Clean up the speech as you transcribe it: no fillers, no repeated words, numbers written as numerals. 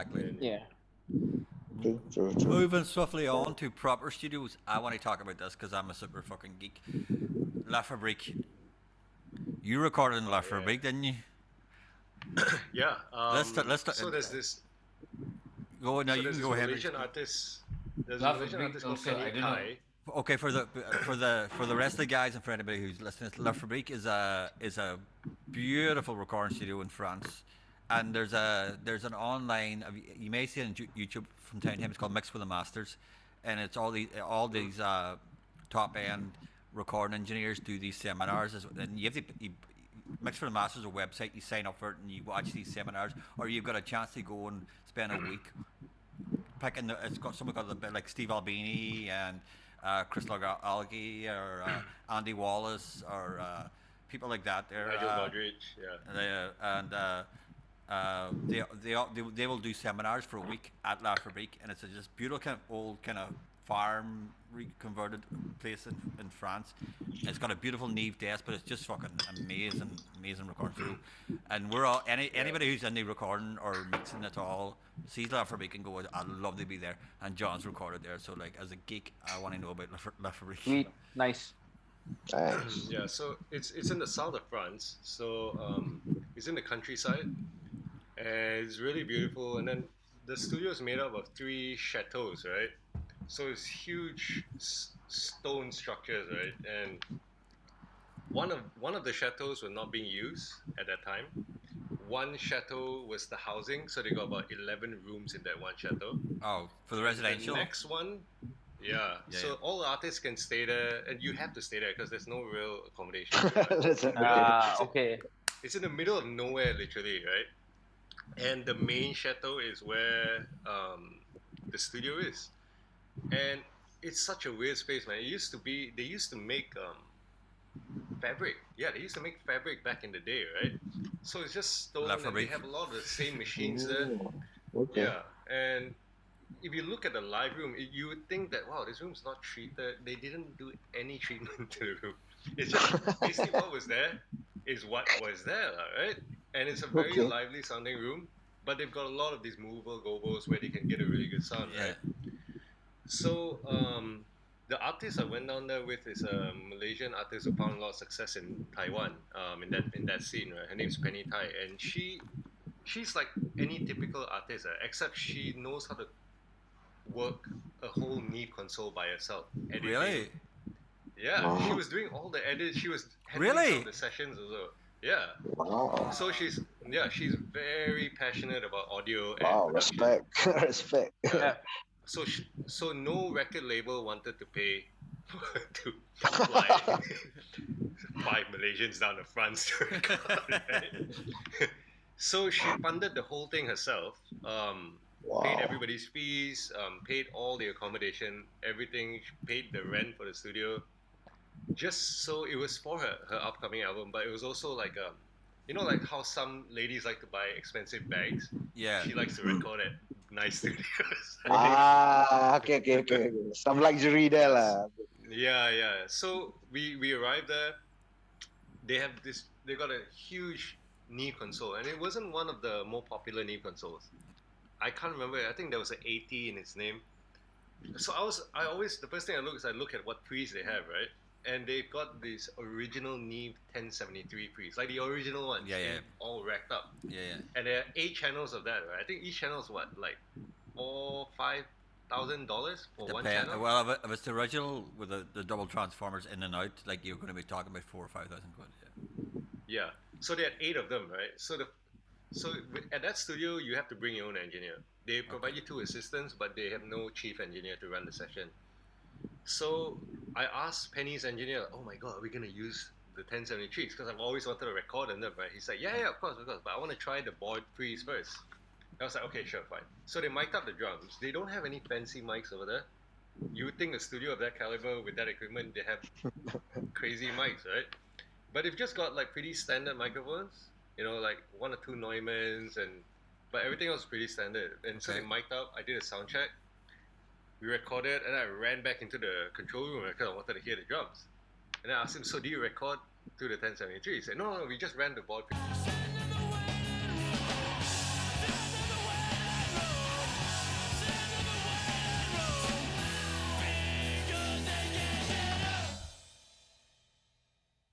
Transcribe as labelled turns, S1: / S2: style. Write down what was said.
S1: Exactly.
S2: And
S3: Yeah.
S4: True.
S1: Moving swiftly on to proper studios, I want to talk about this because I'm a super fucking geek. La Fabrique. You recorded in La
S2: yeah,
S1: Fabrique, didn't you?
S2: yeah.
S1: Let's
S2: So there's this.
S1: go now.
S2: So
S1: You
S2: there's
S1: can
S2: this
S1: go ahead.
S2: Malaysian artist. There's a
S5: Laugh a
S2: Malaysian
S5: big
S2: artist called
S5: also,
S2: Penny
S5: I don't know.
S2: Tai.
S1: Okay, for the rest of the guys and for anybody who's listening, La Fabrique is a beautiful recording studio in France, and there's an online, you may see it on YouTube from time to time. It's called Mix with the Masters, and it's all these top end recording engineers do these seminars, and you have to Mix for the Masters is a website. You sign up for it and you watch these seminars, or you've got a chance to go and spend a week picking. It's got someone got a bit like Steve Albini and Chris Alge or Andy Wallace or people like that.
S2: Nigel Godrich. Yeah.
S1: And they will do seminars for a week at La Fabrique, and it's a just beautiful kind of old kind of farm reconverted place in France. It's got a beautiful Neve desk, but it's just fucking amazing recording studio. And we're all anybody who's into recording or mixing at all sees La Fabrique and go, I'd love to be there. And John's recorded there, so like as a geek, I want to know about La Fabrique.
S3: Sweet. Nice.
S4: Nice.
S2: Yeah. So it's in the south of France. So it's in the countryside, and it's really beautiful. And then the studio is made up of 3 chateaus, right? So it's huge stone structures, right? And one of the chateaus were not being used at that time. One chateau was the housing, so they got about 11 rooms in that one chateau.
S1: Oh, for the residential.
S2: The next one, yeah. So
S1: yeah.
S2: all the artists can stay there, and you have to stay there because there's no real accommodation.
S4: That's okay.
S3: Okay.
S2: It's in the middle of nowhere, literally, right? And the main chateau is where the studio is, and it's such a weird space, man. They used to make fabric. Yeah, they used to make fabric back in the day, right? So it's just stone,
S1: La
S2: and they
S1: Fabrique.
S2: have a lot of the same machines there.
S4: Ooh, okay.
S2: Yeah, and if you look at the live room, you would think that, wow, this room's not treated. They didn't do any treatment to the room. It's just basically what was there is what was there, right? And it's a very
S4: Okay.
S2: lively sounding room, but they've got a lot of these movable gobos where they can get a really good sound,
S1: Yeah.
S2: right? So the artist I went down there with is a Malaysian artist who found a lot of success in Taiwan, in that scene, right? Her name's Penny Tai, and she's like any typical artist, except she knows how to work a whole Neve console by herself. Editing.
S1: Really?
S2: Yeah,
S4: Wow.
S2: she was doing all the edits. She was handling
S1: Really?
S2: some of the sessions also. Yeah.
S4: Wow.
S2: So she's very passionate about audio and
S4: Wow.
S2: production.
S4: Respect. Respect.
S3: Yeah.
S2: So no record label wanted to pay to fly 5 Malaysians down to France to record, right? So she funded the whole thing herself. Paid
S4: Wow.
S2: everybody's fees, paid all the accommodation, everything. She paid the rent for the studio, just so it was for her upcoming album. But it was also like like how some ladies like to buy expensive bags.
S1: Yeah.
S2: She likes to record at nice studios.
S4: Okay. Some luxury there lah.
S2: Yeah. So we arrived there. They got a huge Neve console, and it wasn't one of the more popular Neve consoles. I can't remember. I think there was an 80 in its name. So the first thing I look at what pre's they have, right? And they've got this original Neve 1073 pre's, like the original ones,
S1: Yeah.
S2: all racked up.
S1: Yeah.
S2: And there are 8 channels of that, right? I think each channel is what, like $5,000 for one channel.
S1: Well, if it's the original with the double transformers in and out, like you're going to be talking about 4,000 or 5,000 quid. Yeah.
S2: Yeah. So they had 8 of them, right? So at that studio, you have to bring your own engineer. They provide you 2 assistants, but they have no chief engineer to run the session. So I asked Penny's engineer, "Oh my God, are we gonna use the 1073s? Because I've always wanted to record on them, right?" He's like, "Yeah, of course, but I want to try the board pre's first." I was like, "Okay, sure, fine." So they mic'd up the drums. They don't have any fancy mics over there. You would think a studio of that caliber with that equipment, they have crazy mics, right? But they've just got like pretty standard microphones, like 1 or 2 Neumanns, but everything else is pretty standard. And so they
S1: Okay.
S2: mic'd up. I did a sound check. We recorded, and I ran back into the control room because I wanted to hear the drums. And I asked him, "So do you record to the 1073?" He said, "No, we just ran the board."